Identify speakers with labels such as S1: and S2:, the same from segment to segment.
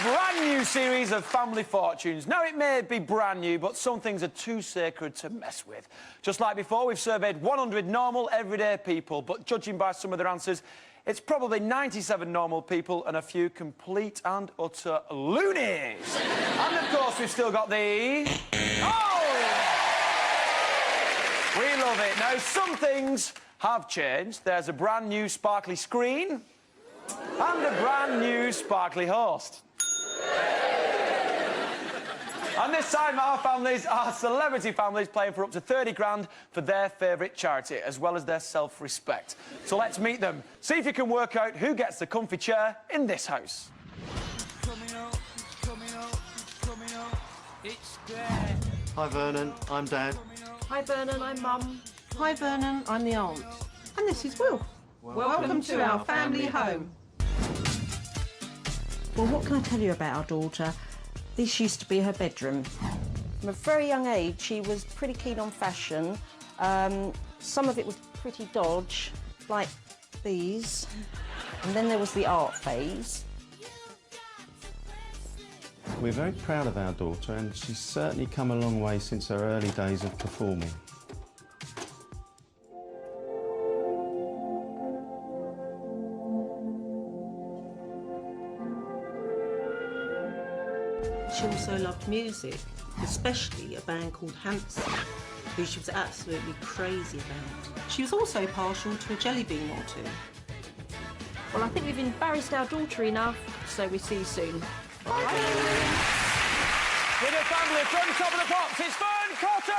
S1: brand new series of Family Fortunes. Now, it may be brand new, but some things are too sacred to mess with. Just like before, we've surveyed 100 normal, everyday people, but judging by some of their answers, it's probably 97 normal people and a few complete and utter loonies. And, of course, we've still got the... Oh! We love it. Now, some things have changed. There's a brand new sparkly screen and a brand new sparkly host. And this time, our families are celebrity families playing for up to 30 grand for their favourite charity, as well as their self-respect. So let's meet them. See if you can work out who gets the comfy chair in this house.
S2: Hi, Vernon. I'm Dad.
S3: Hi, Vernon. I'm Mum.
S4: Hi, Vernon. I'm the aunt.
S3: And this is Will. Welcome to our family home.
S4: Well, what can I tell you about our daughter? This used to be her bedroom. From a very young age, she was pretty keen on fashion. Some of it was pretty dodge, like these. And then there was the art phase.
S2: We're very proud of our daughter, and she's certainly come a long way since her early days of performing.
S4: She also loved music, especially a band called Hanson, who she was absolutely crazy about. She was also partial to a jelly bean or two.
S3: Well, I think we've embarrassed our daughter enough, so we see you soon. Bye.
S1: With her family from Top of the Pops, it's Fearne Cotton!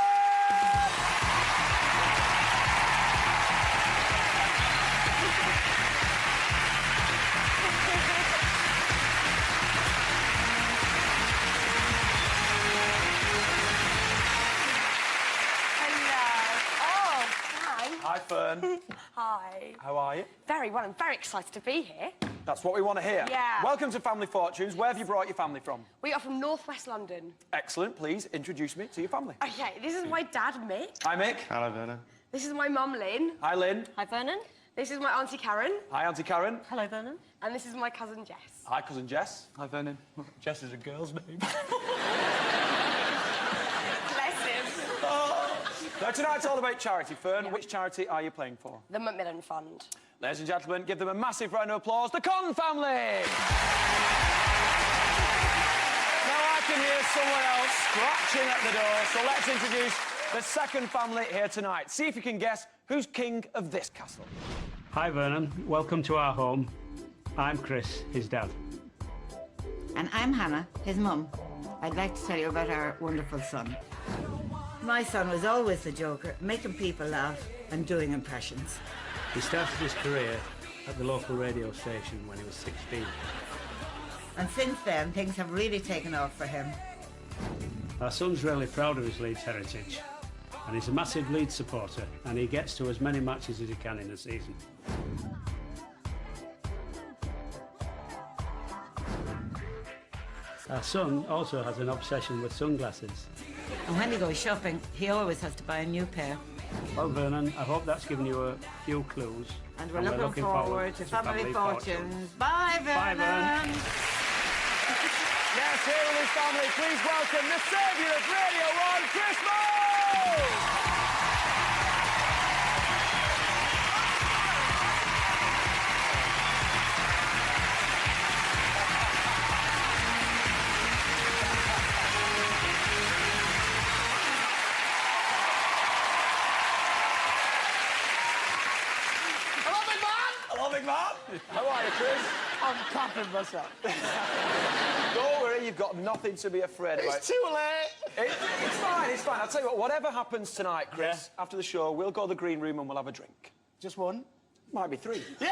S1: Hi, Fearne.
S5: Hi.
S1: How are you?
S5: Very well. I'm very excited to be here.
S1: That's what we want to hear.
S5: Yeah.
S1: Welcome to Family Fortunes. Where have you brought your family from?
S5: We are from North West London.
S1: Excellent. Please introduce me to your family.
S5: Okay, this is my dad, Mick.
S1: Hi, Mick.
S2: Hello, Vernon.
S5: This is my mum, Lynn.
S1: Hi, Lynn.
S3: Hi, Vernon.
S5: This is my auntie, Karen.
S1: Hi, Auntie Karen.
S4: Hello, Vernon.
S5: And this is my cousin, Jess.
S1: Hi, Cousin Jess. Hi, Vernon. Jess is a girl's name.
S5: Bless him.
S1: Now, tonight's all about charity. Fearne, which charity are you playing for?
S5: The Macmillan Fund.
S1: Ladies and gentlemen, give them a massive round of applause. The Conn family! Now, I can hear someone else scratching at the door, so let's introduce the second family here tonight. See if you can guess who's king of this castle.
S6: Hi, Vernon. Welcome to our home. I'm Chris, his dad.
S7: And I'm Hannah, his mum. I'd like to tell you about our wonderful son. My son was always the joker, making people laugh and doing impressions.
S6: He started his career at the local radio station when he was 16.
S7: And since then, things have really taken off for him.
S6: Our son's really proud of his Leeds heritage, and he's a massive Leeds supporter, and he gets to as many matches as he can in a season. Our son also has an obsession with sunglasses.
S7: And when he goes shopping, he always has to buy a new pair.
S6: Well, Vernon, I hope that's given you a few clues.
S7: And we're looking forward to Family Fortunes. Bye, Vernon.
S6: Bye, Vernon.
S1: Yes, here with his family, please welcome the saviour of Radio 1, Chris Moyles! How are you, Chris?
S8: I'm clapping myself.
S1: Don't worry, you've got nothing to be afraid about.
S8: It's too late.
S1: It's fine, it's fine. I'll tell you what, whatever happens tonight, Chris, after the show, we'll go to the green room and we'll have a drink.
S8: Just one?
S1: Might be three.
S8: Yay!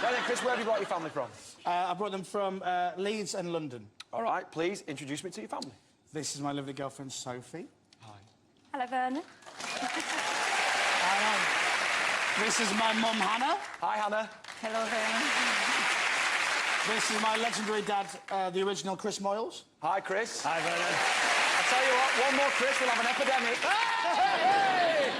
S1: Right then, Chris, where have you brought your family from?
S8: I brought them from Leeds and London.
S1: All right, please introduce me to your family.
S8: This is my lovely girlfriend, Sophie. Hi.
S5: Hello, Vernon.
S8: This is my mum, Hannah.
S1: Hi, Hannah.
S7: Hello, Vernon.
S8: This is my legendary dad, the original Chris Moyles.
S1: Hi, Chris.
S6: Hi, Vernon.
S1: I'll tell you what, one more Chris, we'll have an epidemic. Hey!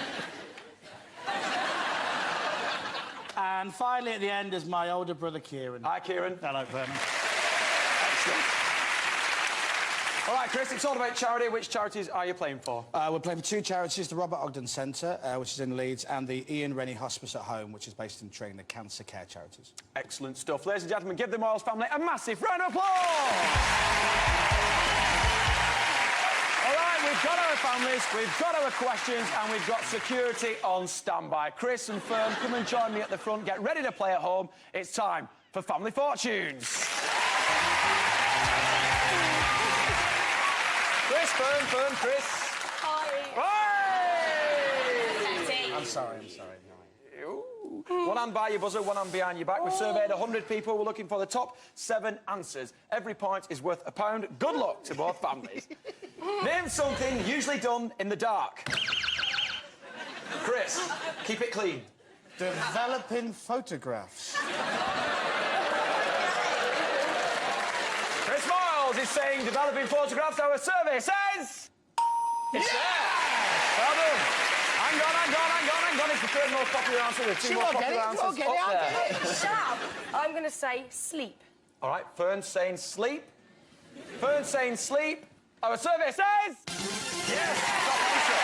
S8: And finally, at the end, is my older brother, Kieran.
S1: Hi, Kieran.
S6: Hello, Vernon.
S1: All right, Chris, it's all about charity. Which charities are you playing for?
S8: We're playing for two charities, the Robert Ogden Centre, which is in Leeds, and the Ian Rennie Hospice at Home, which is based in Tring, the cancer care charities.
S1: Excellent stuff. Ladies and gentlemen, give the Moyles family a massive round of applause! All right, we've got our families, we've got our questions, and we've got security on standby. Chris and Fearne, come and join me at the front. Get ready to play at home. It's time for Family Fortunes. Chris, Fearne, Chris.
S5: Hi.
S1: Hey!
S8: I'm sorry.
S1: Ooh. One hand by your buzzer, one hand behind your back. We've surveyed 100 people. We're looking for the top 7 answers. Every point is worth £1. Good luck to both families. Name something usually done in the dark. Chris, keep it clean.
S8: Developing photographs.
S1: Chris Moyles is saying developing photographs. Our survey says... It's there. Well done. Hang on. It's the third most popular answer. The two most popular answers up there.
S5: Shut up. I'm going to say sleep.
S1: All right, Fearne's saying sleep. Fearne's saying sleep. Our survey says... Yes, top answer.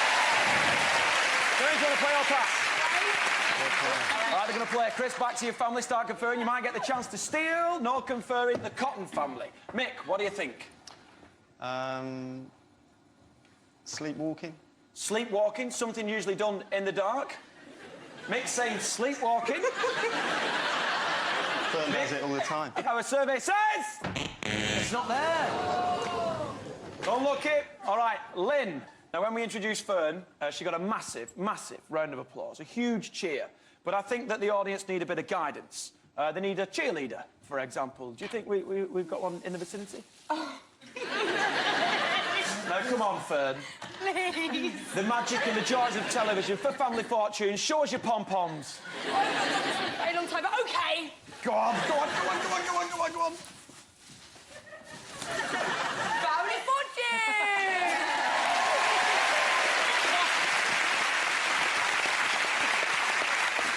S1: Fearne's going to play or pass? All right, they're going to play. Chris, back to your family. Start conferring. You might get the chance to steal. No conferring. The Cotton family. Mick, what do you think?
S2: Sleepwalking.
S1: Sleepwalking, something usually done in the dark. Mick's saying sleepwalking.
S2: Fearne does it all the time.
S1: Our survey says... It's not there. Unlucky. All right, Lynn. Now, when we introduced Fearne, she got a massive round of applause, a huge cheer. But I think that the audience need a bit of guidance. They need a cheerleader, for example. Do you think we've got one in the vicinity? Oh. Now, come on, Fearne.
S5: Please.
S1: The magic and the joys of television for Family Fortunes. Show us your pom-poms.
S5: Oh, my God, this has been a very long time, but OK.
S1: Go on.
S5: Family Fortunes!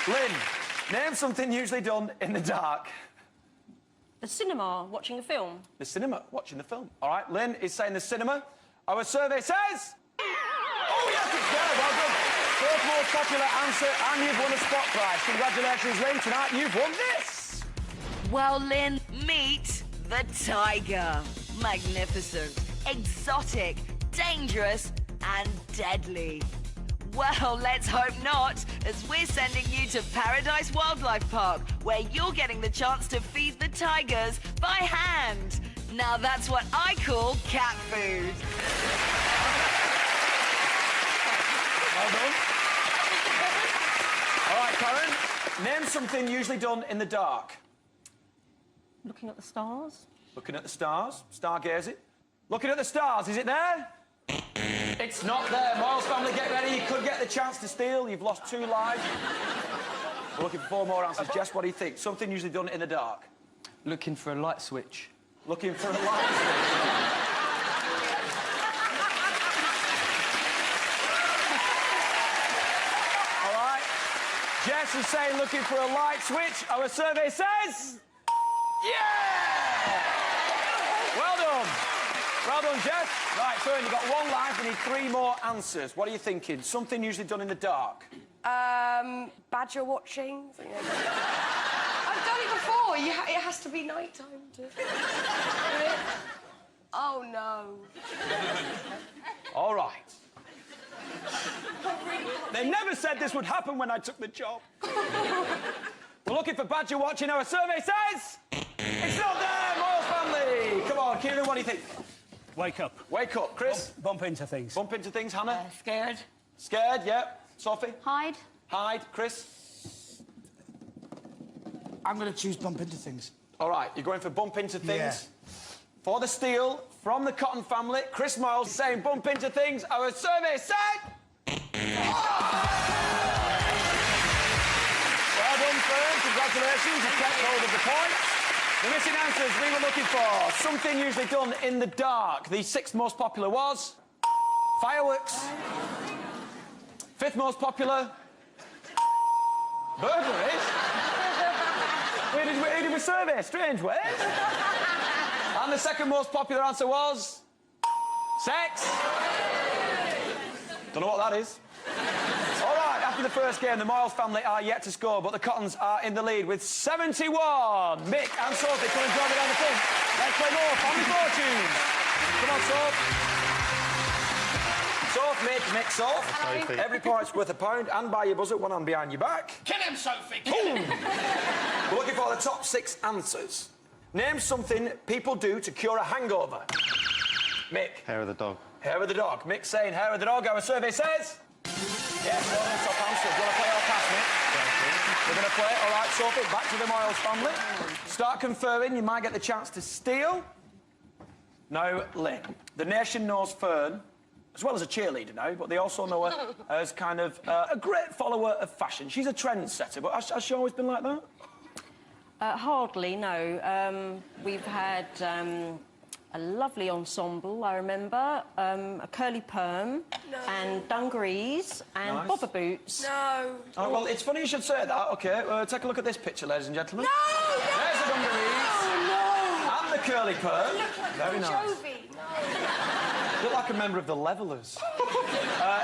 S1: Lynn, name something usually done in the dark.
S3: The cinema, watching a film.
S1: The cinema, watching the film. All right, Lynn is saying the cinema. Our survey says... Oh, yes, it's there. Well done. Fourth most popular answer, and you've won a spot prize. Congratulations, Lynn. Tonight, you've won this.
S9: Well, Lynn, meet the tiger. Magnificent, exotic, dangerous, and deadly. Well, let's hope not, as we're sending you to Paradise Wildlife Park, where you're getting the chance to feed the tigers by hand. Now that's what I call cat food.
S1: Well done. All right, Karen, name something usually done in the dark.
S3: Looking at the stars.
S1: Looking at the stars, stargazing. Looking at the stars, is it there? It's not there. Moyles family, get ready. You could get the chance to steal. You've lost 2 lives. We're looking for 4 more answers. Jess, what do you think? Something usually done in the dark.
S10: Looking for a light switch.
S1: Looking for a light switch. All right. Jess is saying looking for a light switch. Our survey says... Yeah! Well done. Well done, Jess. Right, Fearne, you've got 1 life. We need 3 more answers. What are you thinking? Something usually done in the dark.
S5: Badger watching. I've done it before. It has to be night time to... Oh, no.
S1: All right. They never said this would happen when I took the job. We're looking for badger watching. Our survey says... It's not there, Moyles family. Come on, Kieran, what do you think?
S6: Wake up.
S1: Wake up. Chris?
S6: Bump into things.
S1: Bump into things, Hannah?
S7: Scared.
S1: Scared, yeah. Sophie?
S3: Hide.
S1: Hide. Chris?
S8: I'm going to choose bump into things.
S1: All right, you're going for bump into things.
S8: Yeah.
S1: For the steal from the Cotton family, Chris Moyles saying bump into things. Our survey said... Well done, Fearne. Congratulations. You kept hold of the points. The missing answers we were looking for. Something usually done in the dark. The 6th most popular was... Fireworks. 5th most popular... Burglaries. Where did we survey? Strange ways. And the 2nd most popular answer was... 6. Don't know what that is. All right, after the first game, the Moyles family are yet to score, but the Cottons are in the lead with 71. Mick and Sophie, come and join me down the front. Let's play more Family Fortunes. Come on, Soph. Soph, Mick, Soph. Every point's worth £1, and by your buzzer, one hand behind your back.
S11: Kill him, Sophie, kill him.
S1: We're looking for the top 6 answers. Name something people do to cure a hangover. Mick.
S2: Hair of the dog.
S1: Hair of the dog. Mick saying hair of the dog. Our survey says... Yes, well, the top answer. Do you want to play or pass, Mick? We're going to play. All right, Sophie, back to the Moyles family. Start conferring. You might get the chance to steal. Now, Lynn. The nation knows Fearne, as well as a cheerleader now, but they also know her as kind of a great follower of fashion. She's a trendsetter, but has she always been like that?
S4: Hardly, no. We've had a lovely ensemble, I remember, a curly perm and dungarees and
S1: Nice.
S4: bobber boots.
S5: No.
S1: Oh, well, it's funny you should say that. OK, take a look at this picture, ladies and gentlemen.
S5: No!
S1: There's the dungarees.
S5: No!
S1: And the curly perm. Very nice.
S5: Jovi. No.
S1: Look like a member of the Levellers.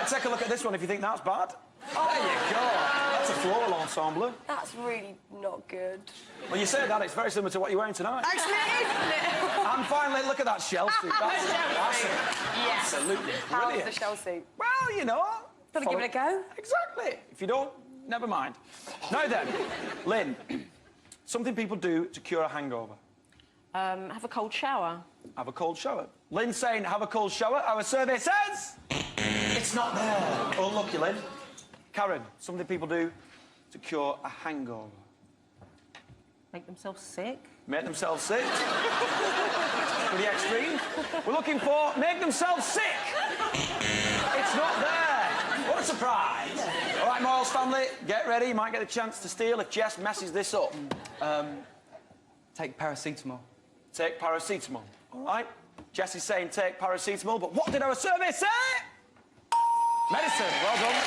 S1: Take a look at this one if you think that's bad. There you go. That's a floral ensemble.
S5: That's really not good.
S1: Well, you say that, it's very similar to what you're wearing tonight.
S5: Actually, isn't it?
S1: And finally, look at that shell suit. That's
S5: Yes.
S1: absolutely
S5: How's
S1: brilliant.
S5: the shell suit?
S1: Well, you know.
S5: Gotta give it a go.
S1: Exactly. If you don't, never mind. Now then, Lynn, something people do to cure a hangover.
S4: Have a cold shower.
S1: Have a cold shower. Lynn saying have a cold shower. Our survey says... It's not there. Unlucky, Lynn. Karen, something people do to cure a hangover.
S4: Make themselves sick.
S1: Make themselves sick. Pretty extreme. We're looking for make themselves sick. It's not there. What a surprise. All right, Moyles family, get ready. You might get a chance to steal if Jess messes this up.
S10: Take paracetamol.
S1: Take paracetamol. All right. Jess is saying take paracetamol, but what did our survey say? Medicine. Well done.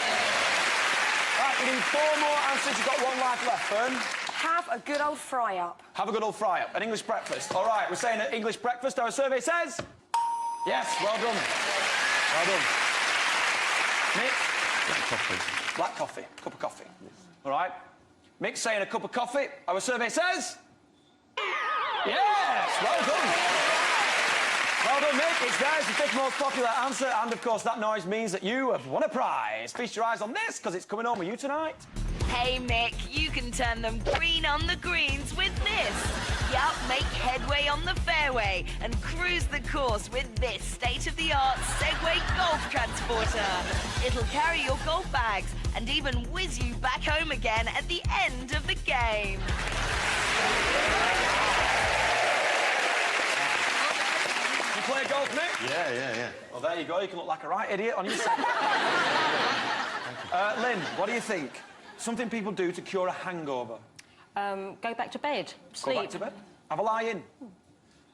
S1: Right, we need 4 more answers. You've got 1 life left, Fearne.
S5: Have a good old fry-up.
S1: Have a good old fry-up. An English breakfast. All right, we're saying an English breakfast. Our survey says... Yes, well done. Well done. Mick?
S2: Black coffee.
S1: Black coffee. Cup of coffee. All right. Mick's saying a cup of coffee. Our survey says... Yes, well done. Well done, Mick. It's there. It's the 5th most popular answer. And, of course, that noise means that you have won a prize. Feast your eyes on this, because it's coming home with you tonight.
S9: Hey Mick, you can turn them green on the greens with this. Yup, make headway on the fairway and cruise the course with this state-of-the-art Segway golf transporter. It'll carry your golf bags and even whiz you back home again at the end of the game.
S1: You play golf, Mick?
S2: Yeah.
S1: Well, there you go. You can look like a right idiot on your side. Lynn, what do you think? Something people do to cure a hangover.
S4: Go back to bed. Sleep.
S1: Go back to bed. Have a lie in.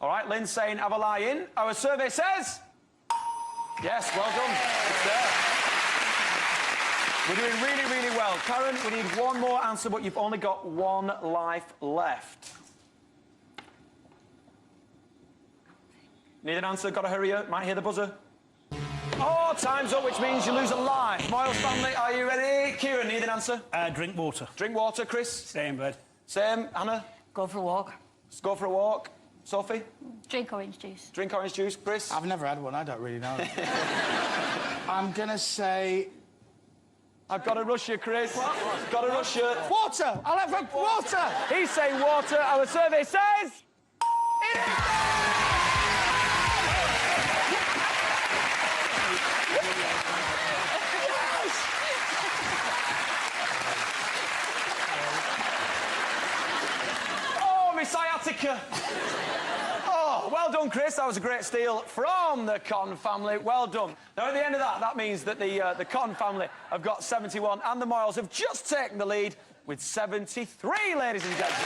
S1: All right, Lynn's saying have a lie in. Our survey says... Yes, well done. It's there. We're doing really, really well. Karen, we need 1 more answer, but you've only got 1 life left. Need an answer? Got to hurry up. Might hear the buzzer. Oh, time's up, which means you lose a life. Moyles family, are you ready? Kieran, need an answer?
S6: Drink water.
S1: Drink water, Chris?
S6: Same, bud.
S1: Same. Anna?
S3: Go for a walk.
S1: Let's go for a walk. Sophie?
S3: Drink orange juice.
S1: Drink orange juice. Chris?
S8: I've never had one, I don't really know. I'm gonna say...
S1: I've got to rush you, Chris. What? Got to rush you.
S8: Water! I'll have water!
S1: He's saying water. Our survey says... Oh, my sciatica. Oh, well done, Chris. That was a great steal from the Cotton family. Well done. Now, at the end of that, that means that the Cotton family have got 71 and the Moyles have just taken the lead with 73, ladies and gentlemen.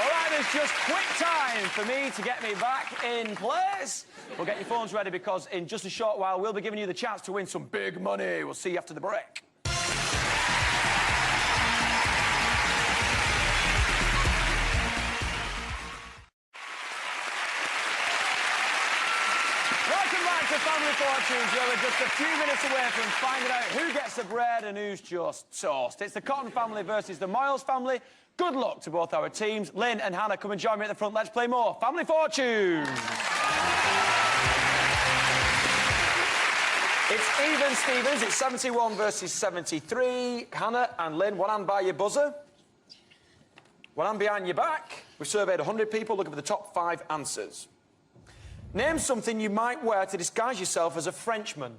S1: All right, there's just quick time for me to get me back in place. We'll get your phones ready because in just a short while, we'll be giving you the chance to win some big money. We'll see you after the break. to Family Fortunes, where we're just a few minutes away from finding out who gets the bread and who's just toast. It's the Cotton family versus the Moyles family. Good luck to both our teams. Lynn and Hannah, come and join me at the front. Let's play more Family Fortunes. It's even, Stevens. It's 71 versus 73. Hannah and Lynn, one hand by your buzzer. One hand behind your back. We've surveyed 100 people looking for the top 5 answers. Name something you might wear to disguise yourself as a Frenchman.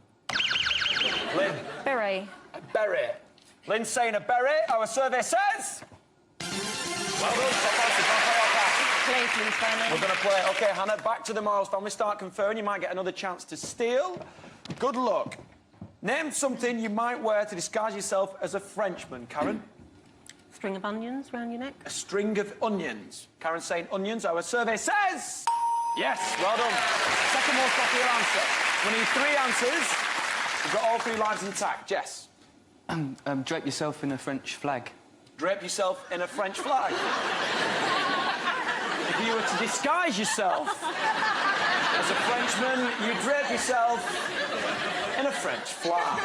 S1: Lynn.
S3: Beret.
S1: A beret. Lynn's saying a beret. Our survey says... Well done.
S3: Play, please, Fearne.
S1: We're going to play. OK, Hannah, back to the Moyles family. Start conferring. You might get another chance to steal. Good luck. Name something you might wear to disguise yourself as a Frenchman. Karen?
S3: String of onions round your neck.
S1: A string of onions. Karen's saying onions. Our survey says... Yes, well done. Second most popular answer. We need 3 answers. We've got all 3 lives intact. Jess?
S10: Drape yourself in a French flag.
S1: Drape yourself in a French flag. If you were to disguise yourself as a Frenchman, you drape yourself in a French flag.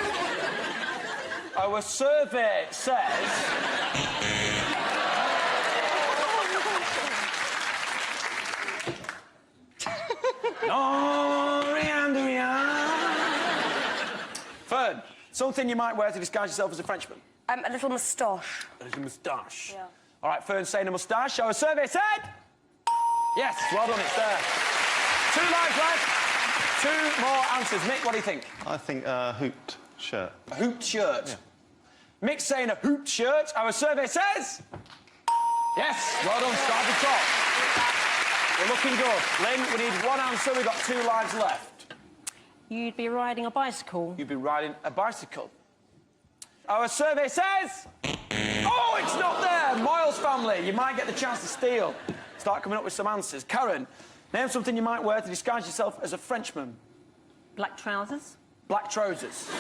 S1: Our survey says... Fearne, something you might wear to disguise yourself as a Frenchman.
S5: A little moustache.
S1: A little moustache.
S5: Yeah.
S1: All right, Fearne's saying a moustache. Our survey said... Yes, well done, it's there. 2 lives left. 2 more answers. Mick, what do you think?
S2: I think a hooped shirt.
S1: A hooped shirt.
S2: Yeah.
S1: Mick's saying a hooped shirt. Our survey says... Yes, well done, start at the top. We're looking good. Lynn, we need 1 answer. We've got 2 lives left.
S3: You'd be riding a bicycle.
S1: You'd be riding a bicycle. Our survey says... Oh, it's not there! Moyles family, you might get the chance to steal. Start coming up with some answers. Karen, name something you might wear to disguise yourself as a Frenchman.
S3: Black trousers.
S1: Black trousers.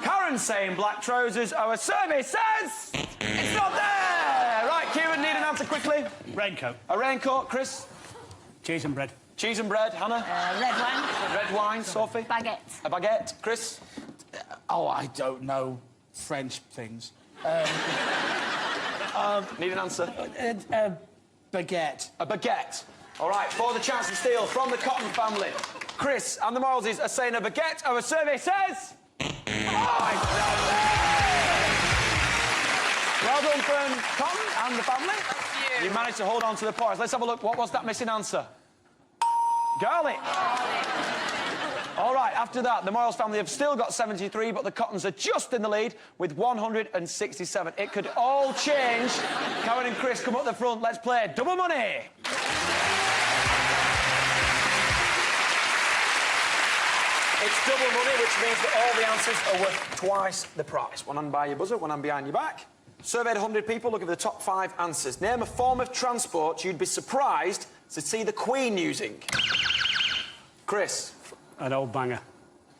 S1: Karen's saying black trousers. Our survey says... It's not there! Right, Kieran, need an answer quickly.
S6: Raincoat.
S1: A raincoat, Chris.
S6: Cheese and bread.
S1: Cheese and bread, Hannah.
S3: Red wine.
S1: Red wine, Sophie.
S3: Baguette.
S1: A baguette, Chris.
S8: Oh, I don't know French things.
S1: Need an answer.
S8: Baguette.
S1: A baguette. All right, for the chance to steal from the Cotton family. Chris and the Moyleses are saying a baguette. Our survey says... Oh, it's not there! Well done, Fearne, Cotton and the family.
S5: Thank you.
S1: You managed to hold on to the points. Let's have a look. What was that missing answer? Garlic. All right, after that, the Moyles family have still got 73, but the Cottons are just in the lead with 167. It could all change. Karen and Chris, come up the front. Let's play double money. It's double money, which means that all the answers are worth twice the price. 1 hand by your buzzer, 1 hand behind your back. Surveyed 100 people looking for the top 5 answers. Name a form of transport you'd be surprised to see the Queen using. Chris.
S6: An old banger.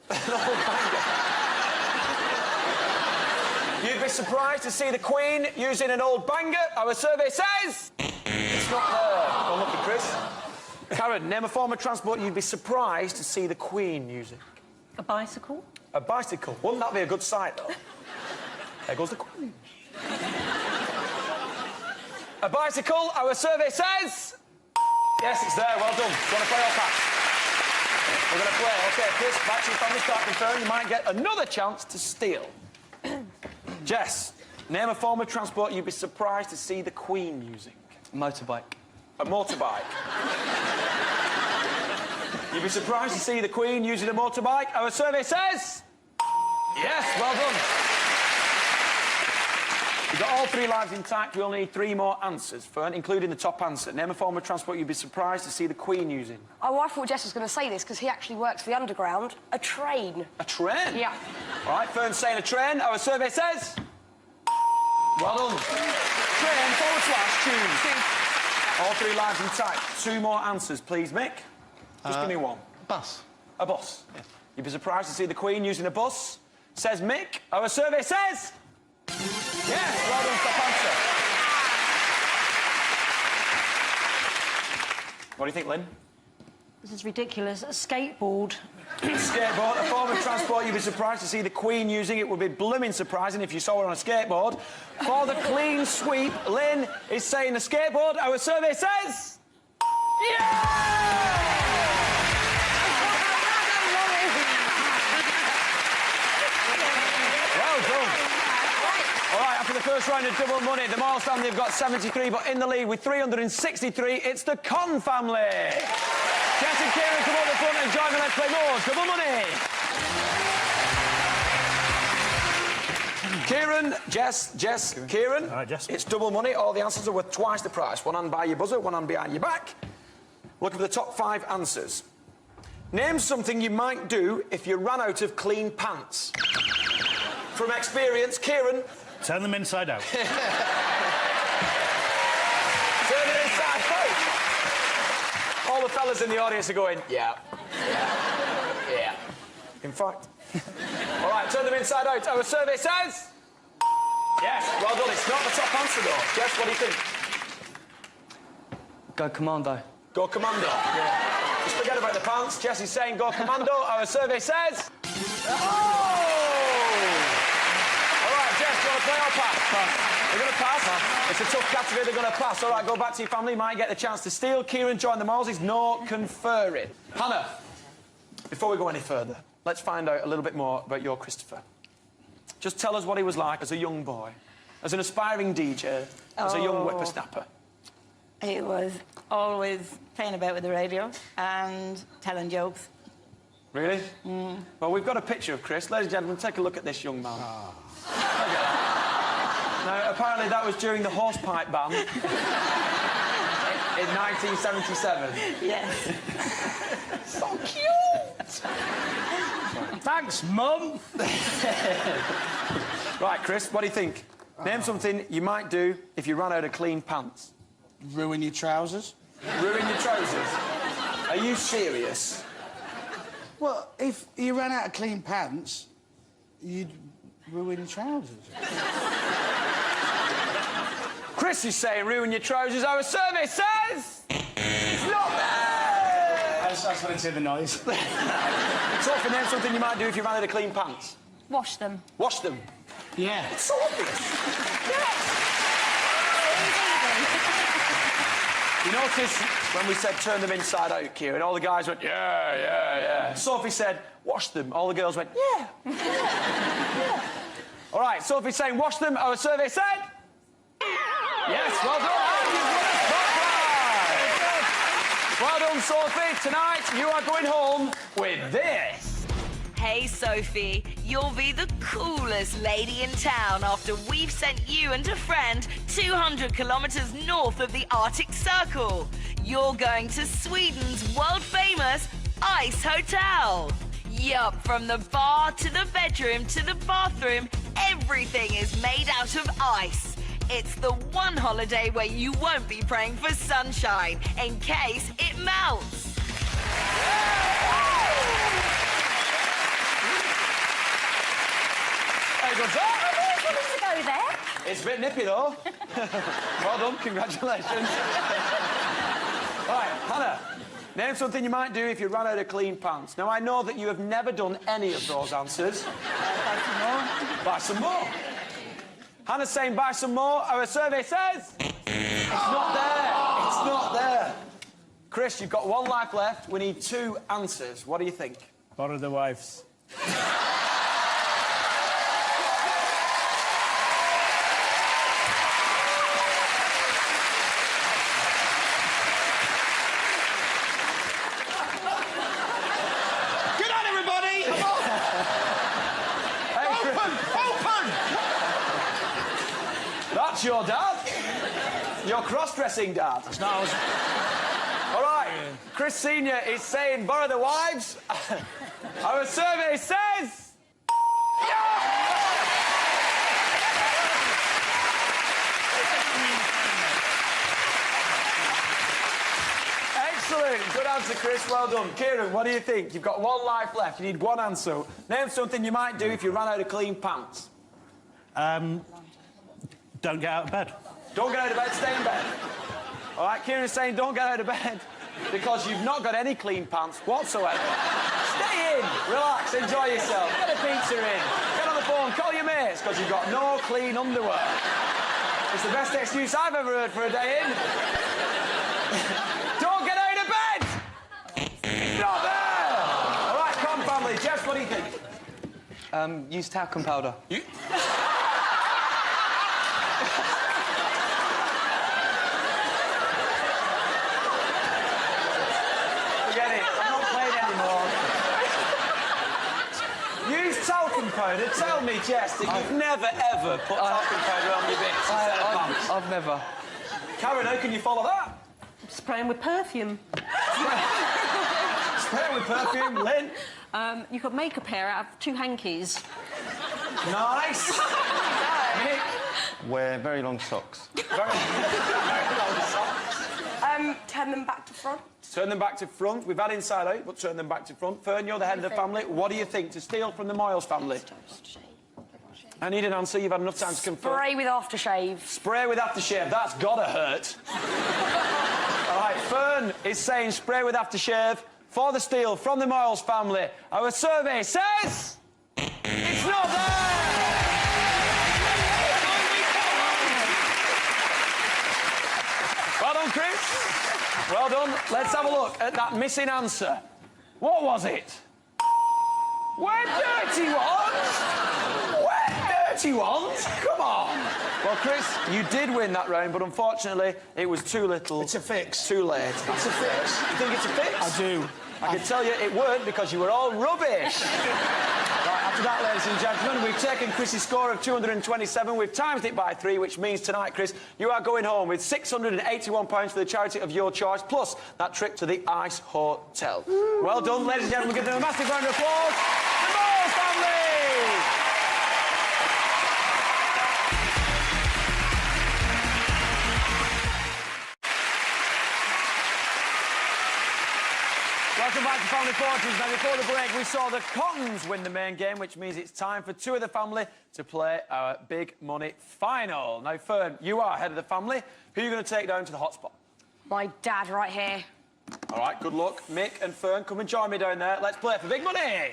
S1: An old banger. You'd be surprised to see the Queen using an old banger. Our survey says... It's not there. Well, lucky, Chris. Karen, name a form of transport you'd be surprised to see the Queen using.
S3: A bicycle.
S1: A bicycle. Wouldn't that be a good sight, though? There goes the Queen. A bicycle, our survey says... Yes, it's there, well done. Do you want to play or pass? We're going to play. OK, Chris, back to your family, start confirming. You might get another chance to steal. Jess, name a form of transport you'd be surprised to see the Queen using.
S10: Motorbike.
S1: A motorbike. You'd be surprised to see the Queen using a motorbike. Our survey says... Yes, well done. You've got all 3 lives intact. We only need 3 more answers, Fearne, including the top answer. Name a form of transport you'd be surprised to see the Queen using.
S5: Oh, I thought Jess was going to say this because he actually works for the Underground. A train.
S1: A train?
S5: Yeah.
S1: All right, Fearne's saying a train. Our survey says... Well done. Train / tune. All 3 lives intact. 2 more answers, please, Mick. Just give me 1.
S2: Bus.
S1: A bus?
S2: Yes.
S1: You'd be surprised to see the Queen using a bus. Says Mick. Our survey says... Yes, well done, top answer. What do you think, Lynn?
S3: This is ridiculous. A skateboard.
S1: Skateboard, a form of transport you'd be surprised to see the Queen using. It would be blooming surprising if you saw her on a skateboard. For the clean sweep, Lynn is saying the skateboard. Our survey says... Yeah! Well done. All right, after the first round of double money, the Moyles family have got 73, but in the lead with 363, it's the Con family. Jess and Kieran, come on the front and join me. Let's play more double money. Kieran, Jess, Kieran.
S11: All right, Jess.
S1: It's double money. All the answers are worth twice the price. One hand by your buzzer, one hand behind your back. Looking for the top 5 answers. Name something you might do if you ran out of clean pants. From experience, Kieran.
S11: Turn them inside out.
S1: Turn it inside out. All the fellas in the audience are going, yeah. In fact. All right, turn them inside out. Our survey says... Yes, well done. It's not the top answer, though. Jess, what do you think?
S10: Go commando.
S1: Go commando. Yeah. Just forget about the pants. Jess is saying go commando. Our survey says... Oh! All right, Jess, do you want to play or pass? Pass. They're going to pass? Pass. It's a tough category. They're going to pass. All right, go back to your family. Might get the chance to steal. Kieran, join the Moyles. No conferring. Hannah, before we go any further, let's find out a little bit more about your Christopher. Just tell us what he was like as a young boy, as an aspiring DJ, as a young whippersnapper.
S7: He was always playing about with the radio and telling jokes.
S1: Really? Mm. Well, we've got a picture of Chris. Ladies and gentlemen, take a look at this young man. Oh. Now, apparently that was during the Horsepipe ban in 1977.
S7: Yes.
S1: So cute!
S11: Thanks, Mum.
S1: Right, Chris, what do you think? Name something you might do if you ran out of clean pants.
S8: Ruin your trousers.
S1: Ruin your trousers? Are you serious?
S8: Well, if you ran out of clean pants, you'd ruin your trousers.
S1: Chris is saying ruin your trousers. Our survey says... It's not there!
S8: I just wanted to hear the noise.
S1: Sophie, name something you might do if you ran out of clean pants.
S3: Wash them.
S1: Wash them?
S8: Yeah.
S1: It's so obvious. You notice when we said turn them inside out, Kieran, all the guys went, yeah. Sophie said, wash them. All the girls went, yeah. All right, Sophie's saying wash them. Our survey said... Yes, well done. And you've won a top prize. Well done, Sophie. Tonight, you are going home with this.
S9: Hey, Sophie, you'll be the coolest lady in town after we've sent you and a friend 200 kilometres north of the Arctic Circle. You're going to Sweden's world-famous Ice Hotel. Yup, from the bar to the bedroom to the bathroom, everything is made out of ice. It's the one holiday where you won't be praying for sunshine in case it melts.
S1: Very good, sir.
S3: To go there.
S1: It's a bit nippy, though. Well done, congratulations. Right, Hannah, name something you might do if you ran out of clean pants. Now, I know that you have never done any of those answers.
S7: Buy some more.
S1: Buy some more. Hannah's saying buy some more. Our survey says... It's not there. It's not there. Chris, you've got 1 life left. We need 2 answers. What do you think?
S11: Borrow the wives.
S8: Good on, everybody! Come on! Open!
S1: That's your dad. Your cross-dressing dad.
S8: It's not ours.
S1: All right, Chris Senior is saying borrow the wives. Our survey says... Excellent. Good answer, Chris. Well done. Kieran, what do you think? You've got 1 life left. You need 1 answer. Name something you might do if you ran out of clean pants.
S11: Don't get out of bed.
S1: Don't get out of bed, stay in bed. All right, Kieran's saying don't get out of bed. because you've not got any clean pants whatsoever. Stay in, relax, enjoy yourself, get a pizza in, get on the phone, call your mates, because you've got no clean underwear. It's the best excuse I've ever heard for a day in. Don't get out of bed! It's not there! All right, come on, family. Jeff, what do you think?
S10: Use talcum powder.
S1: You... Forget it. I'm not playing anymore. Use talcum powder. Tell me, Jess, that you've never, ever put talcum powder on your bits instead of pants.
S10: I've never.
S1: Karen, how can you follow that?
S3: Spraying with perfume.
S1: Spraying with perfume. Lynn?
S3: You could make a pair out of 2 hankies.
S1: Nice. Nick?
S2: Wear very long socks.
S1: Very long socks.
S5: Turn them back to front.
S1: Turn them back to front. We've had inside out, but turn them back to front. Fearne, you're the head of the family. What do you think to steal from the Moyles family? I need an answer. You've had enough time to confirm.
S5: Spray with aftershave.
S1: Spray with aftershave. That's gotta hurt. All right, Fearne is saying spray with aftershave for the steal from the Moyles family. Our survey says... it's not there! Well done, Chris. Well done. Let's have a look at that missing answer. What was it? We're dirty ones! We're dirty ones! Come on! Well, Chris, you did win that round, but unfortunately, it was too little.
S8: It's a fix.
S1: Too late.
S8: It's a fix.
S1: You think it's a fix?
S8: I do.
S1: I can tell you it weren't because you were all rubbish. Right, after that, ladies and gentlemen, we've taken Chris's score of 227. We've times it by 3, which means tonight, Chris, you are going home with £681 for the charity of your choice, plus that trip to the Ice Hotel. Well done, ladies and gentlemen. Give them a massive round of applause. The Moyles family! Welcome back to Family Fortunes. Now, before the break, we saw the Cottons win the main game, which means it's time for 2 of the family to play our big money final. Now, Fearne, you are head of the family. Who are you going to take down to the hotspot?
S5: My dad right here.
S1: All right, good luck. Mick and Fearne, come and join me down there. Let's play for big money.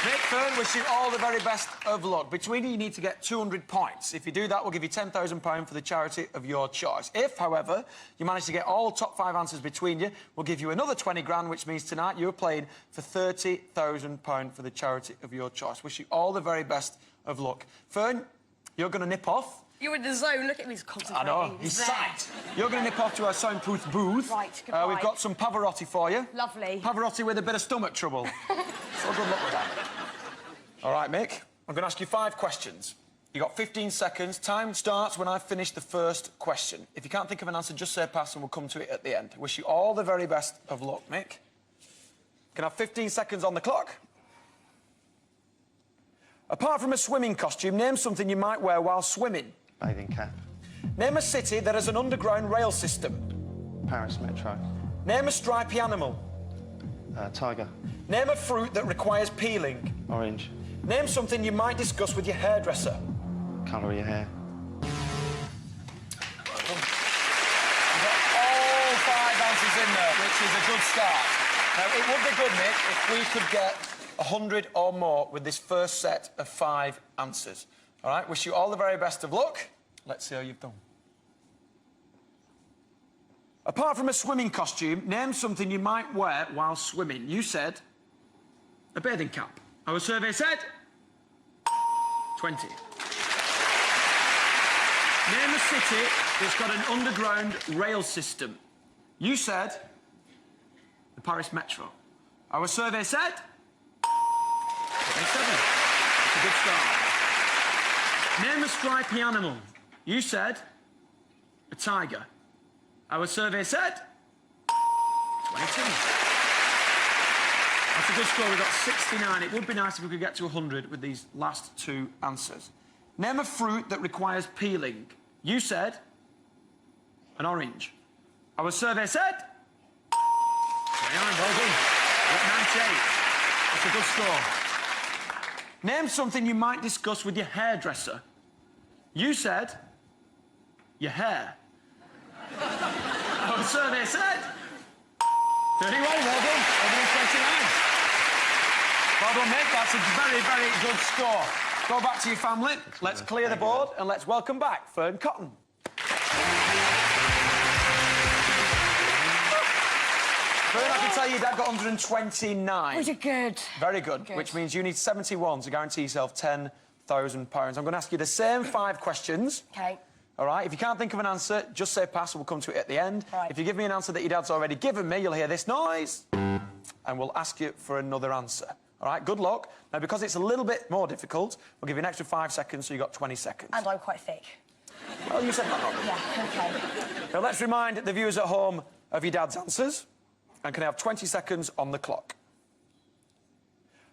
S1: Mick, Fearne, wish you all the very best of luck. Between you need to get 200 points. If you do that, we'll give you £10,000 for the charity of your choice. If, however, you manage to get all top 5 answers between you, we'll give you another 20 grand, which means tonight you're playing for £30,000 for the charity of your choice. Wish you all the very best of luck. Fearne, you're going to nip off.
S5: You're in the zone. Look at me, he's
S1: I
S5: concentrating.
S1: know, he's psyched. You're going to nip off to our soundproof booth.
S5: Right, goodbye.
S1: We've got some Pavarotti for you.
S5: Lovely.
S1: Pavarotti with a bit of stomach trouble. So good luck with that. All right, Mick, I'm going to ask you 5 questions. You've got 15 seconds. Time starts when I finish the first question. If you can't think of an answer, just say pass and we'll come to it at the end. Wish you all the very best of luck, Mick. Can I have 15 seconds on the clock? Apart from a swimming costume, name something you might wear while swimming.
S2: Bathing cap.
S1: Name a city that has an underground rail system.
S2: Paris Metro.
S1: Name a stripy animal.
S2: Tiger.
S1: Name a fruit that requires peeling.
S2: Orange.
S1: Name something you might discuss with your hairdresser.
S2: Colour of your hair.
S1: You've got all 5 answers in there, which is a good start. Now, it would be good, Mick, if we could get 100 or more with this first set of 5 answers. All right, wish you all the very best of luck. Let's see how you've done. Apart from a swimming costume, name something you might wear while swimming. You said a bathing cap. Our survey said 20. Name a city that's got an underground rail system. You said the Paris Metro. Our survey said 27. That's a good start. Name a stripy animal. You said a tiger. Our survey said 22. That's a good score. We've got 69. It would be nice if we could get to 100 with these last 2 answers. Name a fruit that requires peeling. You said an orange. Our survey said 29. Well done. We're at 98. That's a good score. Name something you might discuss with your hairdresser. You said your hair. Our survey said 31, well done. Over 29. Well done, Nick. That's a very, very good score. Go back to your family. Let's clear the board and let's welcome back Fearne Cotton. Fearne, I can tell you Dad got 129.
S5: Was it good?
S1: Very good, which means you need 71 to guarantee yourself £10,000. I'm going to ask you the same 5 questions.
S5: OK.
S1: All right? If you can't think of an answer, just say pass and we'll come to it at the end.
S5: Right.
S1: If you give me an answer that your dad's already given me, you'll hear this noise and we'll ask you for another answer. All right? Good luck. Now, because it's a little bit more difficult, we'll give you an extra 5 seconds, so you've got 20 seconds.
S5: And I'm quite thick.
S1: Well, you said that, not
S5: Yeah, OK.
S1: Now, let's remind the viewers at home of your dad's answers. And can I have 20 seconds on the clock?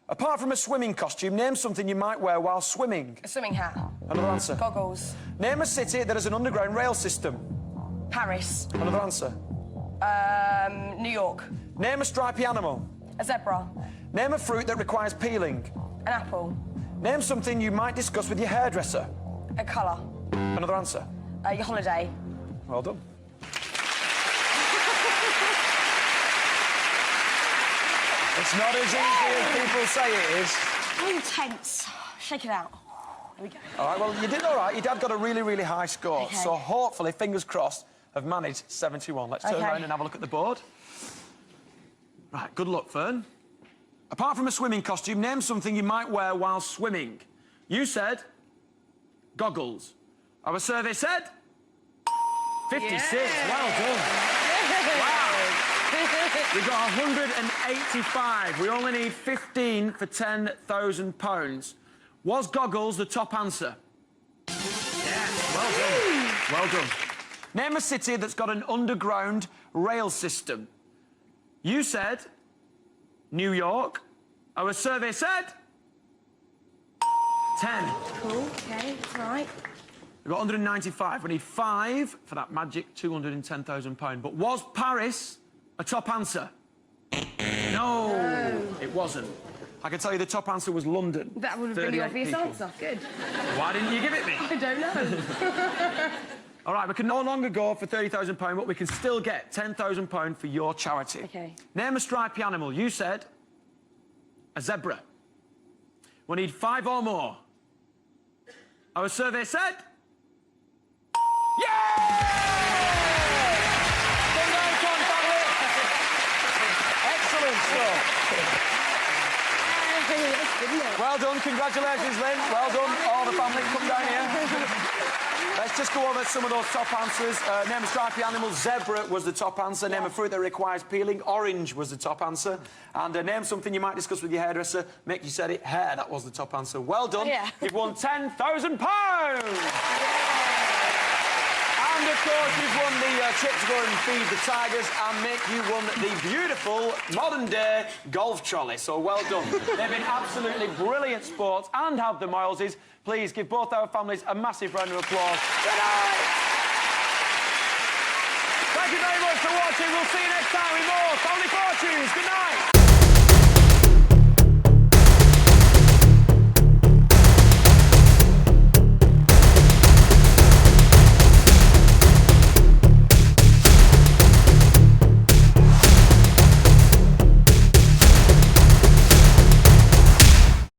S1: Apart from a swimming costume, name something you might wear while swimming.
S5: A swimming hat.
S1: Another answer.
S5: Goggles.
S1: Name a city that has an underground rail system.
S5: Paris.
S1: Another answer.
S5: New York.
S1: Name a stripy animal.
S5: A zebra.
S1: Name a fruit that requires peeling.
S5: An apple.
S1: Name something you might discuss with your hairdresser.
S5: A colour.
S1: Another answer.
S5: Your holiday.
S1: Well done. It's not as easy as people say it is.
S5: I'm intense. Shake it out. Here we go.
S1: All right, well, you did all right. Your dad got a really, really high score.
S5: Okay.
S1: So hopefully, fingers crossed, have managed 71. Let's turn around and have a look at the board. Right, good luck, Fearne. Apart from a swimming costume, name something you might wear while swimming. You said goggles. Our survey said 56. Yeah. Well done. Wow. We got 185. We only need 15 for £10,000. Was goggles the top answer? Yes, well done. Well done. Name a city that's got an underground rail system. You said New York. Our survey said 10.
S5: Cool, OK, it's all right.
S1: We've got 195. We need 5 for that magic £210,000. But was Paris a top answer? No, it wasn't. I can tell you the top answer was London.
S5: That would have been the obvious answer. Good.
S1: Why didn't you give it me?
S5: I don't know.
S1: All right, we can no longer go for £30,000, but we can still get £10,000 for your charity.
S5: OK.
S1: Name a stripy animal. You said a zebra. We need 5 or more. Our survey said... Yeah! Come down, family. Excellent stuff. Well done. Congratulations, Lynn. Well done. All the family, come down here. Let's just go over some of those top answers. Name a stripy animal. Zebra was the top answer. Name a fruit that requires peeling. Orange was the top answer. And name something you might discuss with your hairdresser. Mick, you said it. Hair, that was the top answer. Well done.
S5: Yeah.
S1: You've won £10,000. And, of course, you've won the trip to go and feed the tigers. And, Mick, you won the beautiful, modern-day golf trolley. So, well done. They've been absolutely brilliant sports and have the moyleses. Please give both our families a massive round of applause. Good night! Thank you very much for watching. We'll see you next time with more Family Fortunes. Good night!